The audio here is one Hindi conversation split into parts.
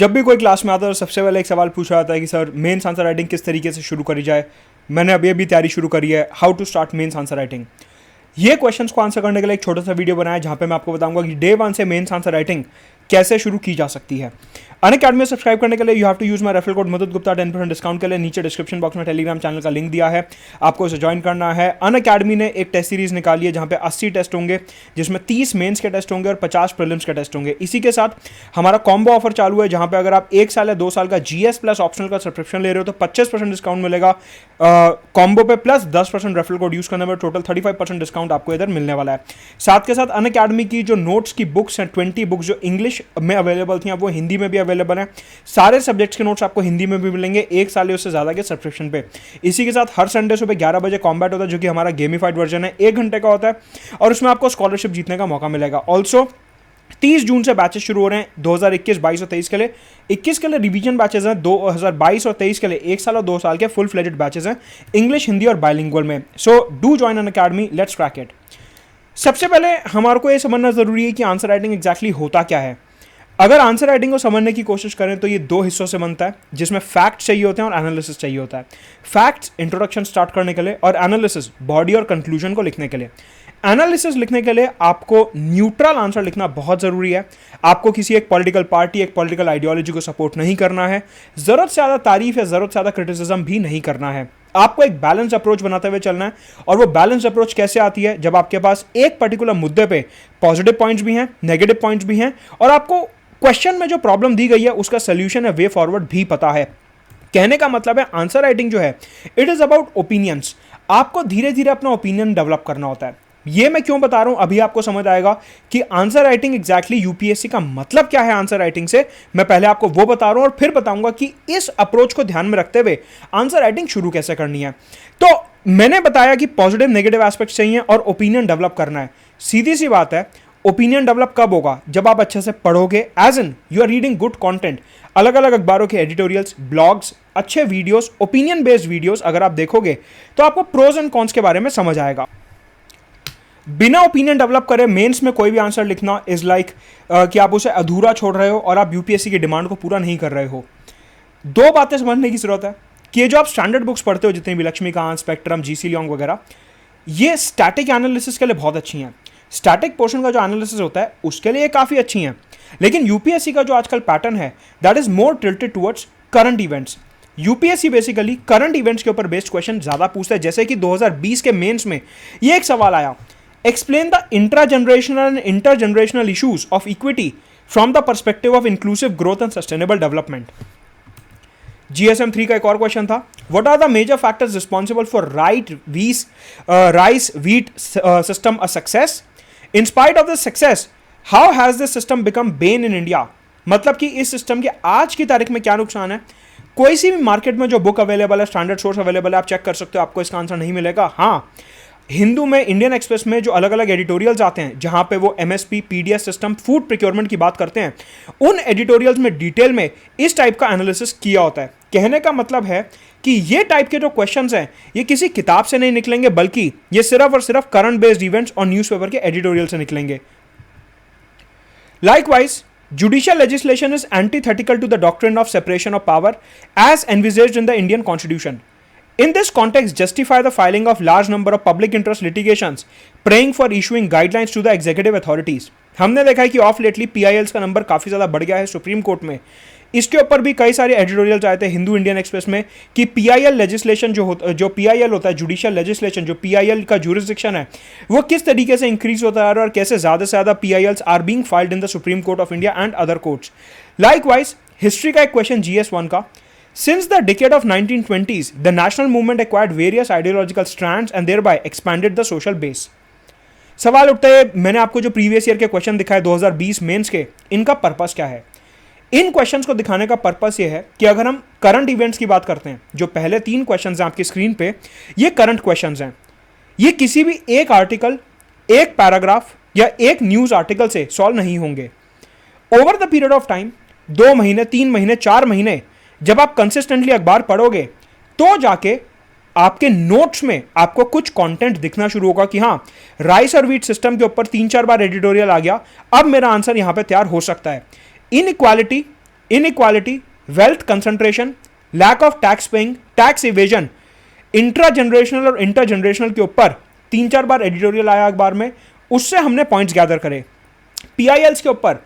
जब भी कोई क्लास में आता है तो सबसे पहले एक सवाल पूछा जाता है कि सर मेंस आंसर राइटिंग किस तरीके से शुरू करी जाए। मैंने अभी अभी तैयारी शुरू करी है, how to start mains answer writing. ये क्वेश्चंस को आंसर करने के लिए एक छोटा सा वीडियो बनाया जहां पे मैं आपको बताऊंगा कि डे 1 से मेंस आंसर राइटिंग कैसे शुरू की जा सकती है। अनअकैडमी में सब्सक्राइब करने के लिए you have to use my referral code Madad Gupta 10% discount के लिए नीचे डिस्क्रिप्शन बॉक्स में टेलीग्राम चैनल का लिंक दिया है, आपको इसे ज्वाइन करना है। अनअकैडमी ने एक टेस्ट सीरीज निकाली है जहां पे 80 टेस्ट होंगे, जिसमें 30 मेंस के टेस्ट होंगे और 50 प्रीलिम्स के टेस्ट होंगे। इसी के साथ हमारा कॉम्बो ऑफर चालू है जहां पे अगर आप 1 साल या 2 साल का जीएस प्लस ऑप्शनल का सब्सक्रिप्शन ले रहे हो तो 25% डिस्काउंट मिलेगा कॉम्बो पे, प्लस 10% रेफरल कोड यूज करने में टोटल 35% डिस्काउंट आपको इधर मिलने वाला है। साथ के साथ अनअकैडमी की जो नोट्स की बुक्स हैं 20 बुक्स जो इंग्लिश में अवेलेबल थी, अब वो हिंदी में भी अवेलेबल है। सारे सब्जेक्ट्स के नोट्स आपको हिंदी में भी मिलेंगे 1 साल या उससे ज्यादा के सब्सक्रिप्शन पे। इसी के साथ हर संडे सुबह 11 बजे कॉम्बैट होता है जो कि हमारा गेमिफाइड वर्जन है, 1 घंटे का होता है और उसमें आपको स्कॉलरशिप जीतने का मौका मिलेगा। ऑल्सो 30 जून से बैचेस शुरू हो रहे हैं 2021, 22 और 23 के लिए। 21 के लिए रिवीजन बैचेस हैं, 2022 और 23 के लिए 1 साल और 2 साल के फुल फ्लेजेड बैचेस हैं इंग्लिश, हिंदी और बाइलिंगुअल में। So do join Unacademy, let's crack it. सबसे पहले हमारे को ये समझना जरूरी है कि आंसर राइटिंग एग्जैक्टली होता क्या है। अगर आंसर राइटिंग को समझने की कोशिश करें तो ये 2 हिस्सों से बनता है, जिसमें फैक्ट चाहिए होते हैं और एनालिसिस चाहिए होता है। फैक्ट्स इंट्रोडक्शन स्टार्ट करने के लिए और एनालिसिस बॉडी और कंक्लूजन को लिखने के लिए। एनालिसिस लिखने के लिए आपको न्यूट्रल आंसर लिखना बहुत जरूरी है। आपको किसी एक पॉलिटिकल पार्टी, एक पॉलिटिकल आइडियोलॉजी को सपोर्ट नहीं करना है। जरूरत से ज्यादा तारीफ या जरूरत से ज्यादा क्रिटिसिज्म भी नहीं करना है। आपको एक बैलेंस अप्रोच बनाते हुए चलना है। और वो बैलेंस अप्रोच कैसे आती है, जब आपके पास एक पर्टिकुलर मुद्दे पे पॉजिटिव पॉइंट्स भी हैं, नेगेटिव पॉइंट्स भी हैं और आपको क्वेश्चन में जो प्रॉब्लम दी गई है उसका सोल्यूशन है, वे फॉरवर्ड भी पता है। कहने का मतलब है आंसर राइटिंग जो है इट इज अबाउट ओपिनियंस। आपको धीरे धीरे अपना ओपिनियन डेवलप करना होता है। ये मैं क्यों बता रहा हूं, अभी आपको समझ आएगा कि आंसर राइटिंग एग्जैक्टली यूपीएससी का मतलब क्या है। आंसर राइटिंग से मैं पहले आपको वो बता रहा हूं और फिर बताऊंगा कि इस अप्रोच को ध्यान में रखते हुए आंसर राइटिंग शुरू कैसे करनी है। तो मैंने बताया कि पॉजिटिव नेगेटिव एस्पेक्ट चाहिए और ओपिनियन डेवलप करना है। सीधी सी बात है, ओपिनियन डेवलप कब होगा, जब आप अच्छे से पढ़ोगे, as in you are reading good content. अलग अलग अखबारों के एडिटोरियल्स, ब्लॉग्स, अच्छे वीडियोस, ओपिनियन बेस्ड वीडियोस अगर आप देखोगे तो आपको प्रोज एंड कॉन्स के बारे में समझ आएगा। बिना ओपिनियन डेवलप करे मेंस में कोई भी आंसर लिखना इज लाइक कि आप उसे अधूरा छोड़ रहे हो और आप यूपीएससी की डिमांड को पूरा नहीं कर रहे हो। 2 बातें समझने की जरूरत है कि ये जो आप स्टैंडर्ड बुक्स पढ़ते हो, जितनी भी लक्ष्मीकांत, स्पेक्ट्रम, जीसी लियोंग वगैरह, ये स्टैटिक एनालिसिस के लिए बहुत अच्छी हैं। स्टैटिक पोर्शन का जो एनालिसिस होता है उसके लिए काफ़ी अच्छी हैं। लेकिन यूपीएससी का जो आजकल पैटर्न है that is more tilted towards current events. UPSC basically current events के ऊपर बेस्ड क्वेश्चन ज़्यादा पूछता है। जैसे कि 2020 के मेंस में ये एक सवाल आया, explain the intra generational and inter generational issues of equity from the perspective of inclusive growth and sustainable development. GSM 3 का एक और क्वेश्चन था, what are the major factors responsible for rice wheat system a success? In spite of this success how has this system become bane in India? मतलब कि इस सिस्टम के आज की तारीख में क्या नुकसान है। कोई सी भी मार्केट में जो बुक अवेलेबल है, स्टैंडर्ड सोर्स अवेलेबल है, आप चेक कर सकते हो, आपको इसका आंसर नहीं मिलेगा। हाँ, हिंदू में, इंडियन एक्सप्रेस में जो अलग अलग एडिटोरियल्स आते हैं जहां पे वो MSP, PDS system, food procurement की बात करते हैं, उन एडिटोरियल्स में डिटेल में इस टाइप का एनालिसिस किया होता है। कहने का मतलब है कि ये टाइप के जो क्वेश्चंस हैं ये किसी किताब से नहीं निकलेंगे, बल्कि ये सिर्फ और सिर्फ करंट बेस्ड इवेंट्स और न्यूज़पेपर के एडिटोरियल से निकलेंगे। Likewise judicial legislation is antithetical to the doctrine of separation of power as envisaged in the Indian Constitution. In this context, justify the filing of large number of public interest litigations, praying for issuing guidelines to the executive authorities. हमने देखा है कि ऑफ लेटली पीआईएल्स का नंबर काफ़ी ज़्यादा बढ़ गया है सुप्रीम कोर्ट में। इसके ऊपर भी कई सारे एडिटोरियल्स आए थे हिंदू इंडियन एक्सप्रेस में कि पीआईएल लेजिस्लेशन जो पीआईएल होता है, जुडिशियल लेजिस्लेशन, जो पीआईएल का जुरिस्डिक्शन है, वो किस तरीके से इंक्रीज होता है और कैसे ज़्यादा से ज़्यादा PILs are being filed in the Supreme Court of India and other courts. Likewise history का एक क्वेश्चन GS1 का, Since the decade of 1920s, the national movement acquired various ideological strands and thereby expanded the social base. सवाल उठता है, मैंने आपको जो प्रीवियस ईयर के क्वेश्चन दिखाए 2020 मेंस के, इनका पर्पस क्या है? इन क्वेश्चंस को दिखाने का पर्पस ये है कि अगर हम करंट इवेंट्स की बात करते हैं, जो पहले 3 क्वेश्चंस हैं आपकी स्क्रीन पे, ये करंट क्वेश्चंस हैं। ये किसी भी एक आर्टिकल, एक पैराग्राफ या एक न्यूज आर्टिकल से सॉल्व नहीं होंगे। Over the period of time, 2 महीने, 3 महीने, 4 महीने, जब आप कंसिस्टेंटली अखबार पढ़ोगे तो जाके आपके नोट्स में आपको कुछ कंटेंट दिखना शुरू होगा कि हाँ, राइस और व्हीट सिस्टम के ऊपर 3-4 बार एडिटोरियल आ गया, अब मेरा आंसर यहां पे तैयार हो सकता है। Inequality inequality, wealth concentration, lack of tax paying, tax evasion, intra generational और इंटर जनरेशनल के ऊपर 3-4 बार एडिटोरियल आया अखबार में, उससे हमने पॉइंट्स गैदर करे। पीआईएल्स के ऊपर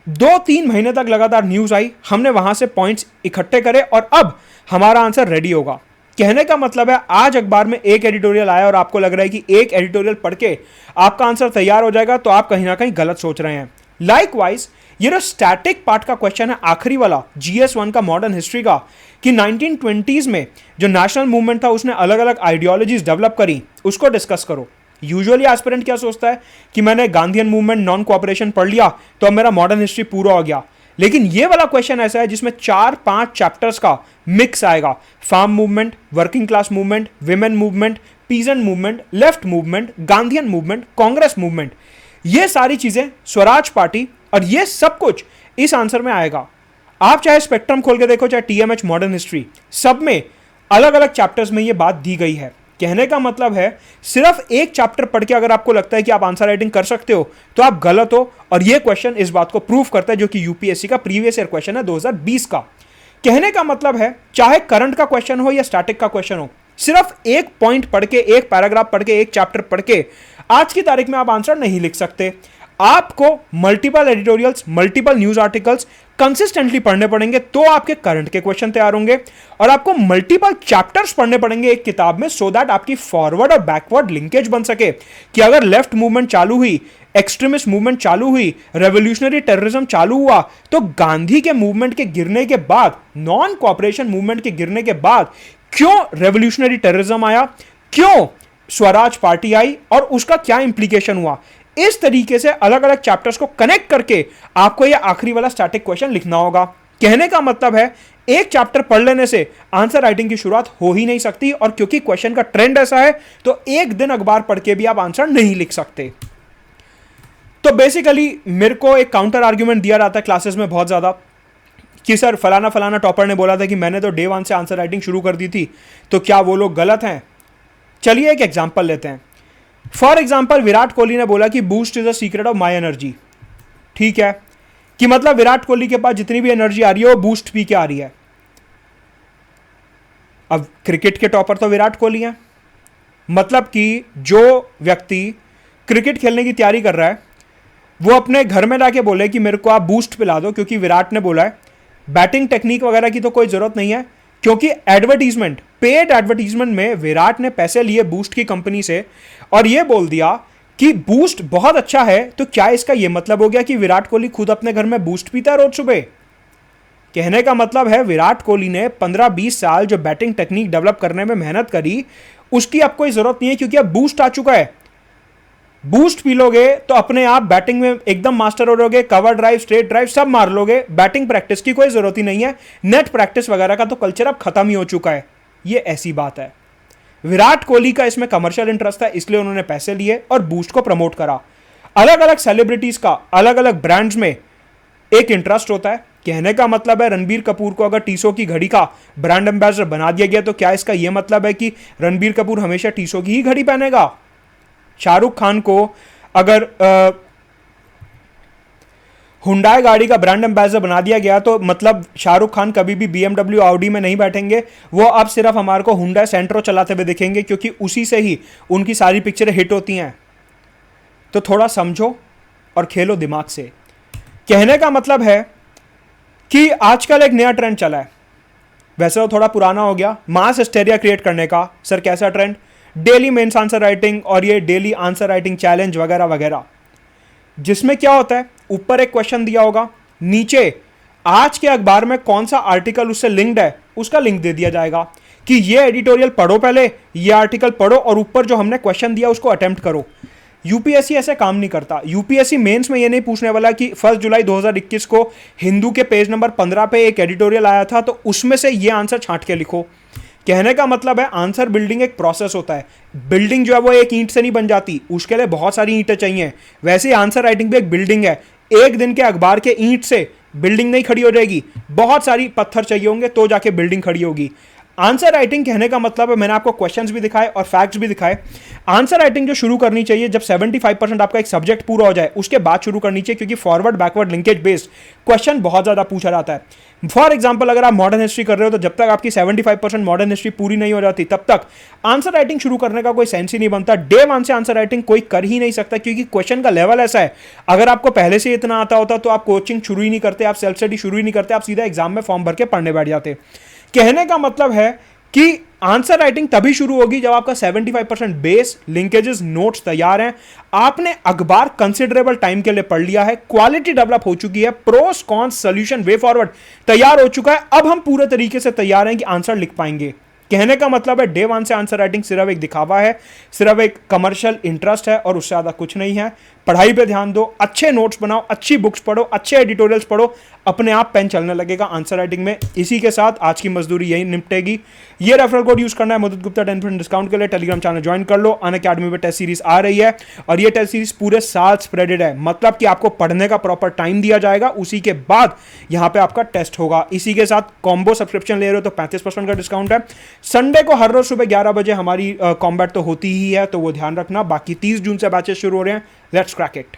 2-3 महीने तक लगातार न्यूज आई, हमने वहां से पॉइंट्स इकट्ठे करे और अब हमारा आंसर रेडी होगा। कहने का मतलब है आज अखबार में एक एडिटोरियल आया और आपको लग रहा है कि एक एडिटोरियल पढ़ के आपका आंसर तैयार हो जाएगा, तो आप कहीं ना कहीं गलत सोच रहे हैं। लाइकवाइज ये जो स्टैटिक पार्ट का क्वेश्चन है आखिरी वाला GS1 का मॉडर्न हिस्ट्री का, कि 1920s में जो नेशनल मूवमेंट था उसने अलग अलग आइडियोलॉजीज डेवलप करी, उसको डिस्कस करो। यूजुअली एस्पिरेंट क्या सोचता है कि मैंने गांधीयन मूवमेंट, नॉन कोऑपरेशन पढ़ लिया तो अब मेरा मॉडर्न हिस्ट्री पूरा हो गया। लेकिन ये वाला क्वेश्चन ऐसा है जिसमें 4-5 चैप्टर्स का मिक्स आएगा। Farm movement, working class movement, women movement, peasant movement, left movement, Gandhian movement, Congress movement, ये सारी चीजें, स्वराज पार्टी, और ये सब कुछ इस आंसर में आएगा। आप चाहे स्पेक्ट्रम खोल के देखो, चाहे TMH मॉडर्न हिस्ट्री, सब में अलग अलग चैप्टर्स में ये बात दी गई है। कहने का मतलब है सिर्फ एक चैप्टर पढ़ के अगर आपको लगता है कि आप आंसर राइटिंग कर सकते हो तो आप गलत हो, और ये क्वेश्चन इस बात को प्रूव करता है, जो कि यूपीएससी का प्रीवियस ईयर क्वेश्चन है 2020 का। कहने का मतलब है चाहे करंट का क्वेश्चन हो या स्टैटिक का क्वेश्चन हो, सिर्फ एक पॉइंट पढ़ के, एक पैराग्राफ पढ़ के, एक चैप्टर पढ़ के आज की तारीख में आप आंसर नहीं लिख सकते। आपको multiple editorials, multiple news articles consistently पढ़ने पड़ेंगे, तो आपके करंट के क्वेश्चन तैयार होंगे। और आपको मल्टीपल चैप्टर्स पढ़ने पड़ेंगे एक किताब में, सो दैट आपकी फॉरवर्ड और बैकवर्ड लिंकेज बन सके कि अगर लेफ्ट मूवमेंट चालू हुई, एक्सट्रीमिस्ट मूवमेंट चालू हुई, रेवोल्यूशनरी टेररिज्म चालू हुआ, तो गांधी के मूवमेंट के गिरने के बाद, नॉन कोऑपरेशन मूवमेंट के गिरने के बाद क्यों रेवोल्यूशनरी टेररिज्म आया, क्यों स्वराज पार्टी आई, और उसका क्या इंप्लीकेशन हुआ। इस तरीके से अलग अलग चैप्टर्स को कनेक्ट करके आपको यह आखिरी वाला स्टैटिक क्वेश्चन लिखना होगा। कहने का मतलब है एक चैप्टर पढ़ लेने से आंसर राइटिंग की शुरुआत हो ही नहीं सकती, और क्योंकि क्वेश्चन का ट्रेंड ऐसा है तो एक दिन अखबार पढ़ के भी आप आंसर नहीं लिख सकते। तो बेसिकली मेरे को एक काउंटर आर्ग्यूमेंट दिया जाता है क्लासेस में बहुत ज्यादा कि सर फलाना फलाना टॉपर ने बोला था कि मैंने तो डे 1 से आंसर राइटिंग शुरू कर दी थी, तो क्या वो लोग गलत हैं। चलिए एक एग्जांपल लेते हैं। फॉर एग्जाम्पल विराट कोहली ने बोला कि boost is the secret of my energy. ठीक है, कि मतलब विराट कोहली के पास जितनी भी एनर्जी आ रही है वो बूस्ट पी के आ रही है। अब क्रिकेट के टॉपर तो विराट कोहली हैं, मतलब कि जो व्यक्ति क्रिकेट खेलने की तैयारी कर रहा है वो अपने घर में जाके बोले कि मेरे को आप बूस्ट पिला दो क्योंकि विराट ने बोला है। बैटिंग टेक्निक वगैरह की तो कोई जरूरत नहीं है, क्योंकि एडवर्टीजमेंट, पेड एडवर्टीजमेंट में विराट ने पैसे लिए बूस्ट की कंपनी से और ये बोल दिया कि बूस्ट बहुत अच्छा है। तो क्या इसका यह मतलब हो गया कि विराट कोहली खुद अपने घर में बूस्ट पीता है रोज सुबह। कहने का मतलब है विराट कोहली ने 15-20 साल जो बैटिंग टेक्निक डेवलप करने में मेहनत करी उसकी अब कोई जरूरत नहीं है, क्योंकि अब बूस्ट आ चुका है। बूस्ट पी लोगे तो अपने आप बैटिंग में एकदम मास्टर हो जाओगे, कवर ड्राइव, स्ट्रेट ड्राइव सब मार लोगे। बैटिंग प्रैक्टिस की कोई जरूरत ही नहीं है। नेट प्रैक्टिस वगैरह का तो कल्चर अब खत्म ही हो चुका है। ये ऐसी बात है। विराट कोहली का इसमें कमर्शियल इंटरेस्ट था, इसलिए उन्होंने पैसे लिए और बूस्ट को प्रमोट करा। अलग अलग सेलिब्रिटीज का अलग अलग ब्रांड्स में एक इंटरेस्ट होता है। कहने का मतलब है रणबीर कपूर को अगर टीसो की घड़ी का ब्रांड एम्बेसडर बना दिया गया तो क्या इसका यह मतलब है कि रणबीर कपूर हमेशा टीसो की ही घड़ी पहनेगा। शाहरुख खान को अगर हुंडई गाड़ी का ब्रांड एम्बेसडर बना दिया गया तो मतलब शाहरुख खान कभी भी BMW ऑडी में नहीं बैठेंगे, वो अब सिर्फ हमारे को हुंडई सेंट्रो चलाते हुए दिखेंगे, क्योंकि उसी से ही उनकी सारी पिक्चरें हिट होती हैं। तो थोड़ा समझो और खेलो दिमाग से। कहने का मतलब है कि आजकल एक नया ट्रेंड चला है, वैसे वो थोड़ा पुराना हो गया, मास हिस्टेरिया क्रिएट करने का। सर कैसा trend? Daily mains answer writing और ये डेली आंसर राइटिंग चैलेंज वगैरह वगैरह, जिसमें क्या होता है ऊपर एक क्वेश्चन दिया होगा, नीचे आज के अखबार में कौन सा आर्टिकल उससे लिंक्ड है उसका लिंक दे दिया जाएगा कि ये एडिटोरियल पढ़ो, पहले ये आर्टिकल पढ़ो और ऊपर जो हमने क्वेश्चन दिया उसको अटेम्प्ट करो। यूपीएससी ऐसे काम नहीं करता। यूपीएससी मेंस में ये नहीं पूछने वाला कि 1 जुलाई 2021 को हिंदू के पेज नंबर 15 पे एक एडिटोरियल आया था तो उसमें से ये आंसर छांट के लिखो। कहने का मतलब है आंसर बिल्डिंग एक प्रोसेस होता है। बिल्डिंग जो है वो एक ईंट से नहीं बन जाती, उसके लिए बहुत सारी ईंटें चाहिए। वैसे ही आंसर राइटिंग भी एक बिल्डिंग है। एक दिन के अखबार के ईंट से बिल्डिंग नहीं खड़ी हो जाएगी, बहुत सारी पत्थर चाहिए होंगे तो जाके बिल्डिंग खड़ी होगी। आंसर राइटिंग कहने का मतलब है, मैंने आपको क्वेश्चंस भी दिखाए और फैक्ट्स भी दिखाए। आंसर राइटिंग जो शुरू करनी चाहिए जब 75% आपका एक सब्जेक्ट पूरा हो जाए उसके बाद शुरू करनी चाहिए, क्योंकि forward backward linkage based question बहुत ज्यादा पूछा जाता है। फॉर एग्जाम्पल अगर आप मॉडर्न हिस्ट्री कर रहे हो तो जब तक आपकी 75% मॉडर्न हिस्ट्री पूरी नहीं हो जाती तब तक आंसर राइटिंग शुरू करने का कोई सेंस ही नहीं बनता। डे वन से आंसर राइटिंग कोई कर ही नहीं सकता, क्योंकि क्वेश्चन का लेवल ऐसा है, अगर आपको पहले से इतना आता होता तो आप कोचिंग शुरू ही नहीं करते, आप सेल्फ स्टडी शुरू ही नहीं करते, आप सीधा एग्जाम में फॉर्म भर के पढ़ने बैठ जाते। कहने का मतलब है कि आंसर राइटिंग तभी शुरू होगी जब आपका 75% बेस, लिंकेजेस, नोट्स तैयार हैं, आपने अखबार कंसिडरेबल टाइम के लिए पढ़ लिया है, क्वालिटी डेवलप हो चुकी है, pros cons solution way forward तैयार हो चुका है, अब हम पूरे तरीके से तैयार हैं कि आंसर लिख पाएंगे। कहने का मतलब है डे वन से आंसर राइटिंग सिर्फ एक दिखावा है, सिर्फ एक कमर्शियल इंटरेस्ट है और उससे ज़्यादा कुछ नहीं है। पढ़ाई पे ध्यान दो, अच्छे नोट्स बनाओ, अच्छी बुक्स पढ़ो, अच्छे एडिटोरियल्स पढ़ो, अपने आप पेन चलने लगेगा आंसर राइटिंग में। इसी के साथ आज की मजदूरी यही निपटेगी। ये रेफरल कोड यूज करना है मुदित गुप्ता 10% डिस्काउंट के लिए। टेलीग्राम चैनल ज्वाइन कर लो, अनअकैडमी पे टेस्ट सीरीज आ रही है और ये टेस्ट सीरीज पूरे साल स्प्रेडेड है, मतलब कि आपको पढ़ने का प्रॉपर टाइम दिया जाएगा, उसी के बाद यहाँ पे आपका टेस्ट होगा। इसी के साथ कॉम्बो सब्सक्रिप्शन ले रहे हो तो 35% का डिस्काउंट है। संडे को हर रोज सुबह 11 बजे हमारी कॉम्बैट तो होती ही है, तो वो ध्यान रखना। बाकी 30 जून से बैचेस शुरू हो रहे हैं, लेट्स क्रैक इट।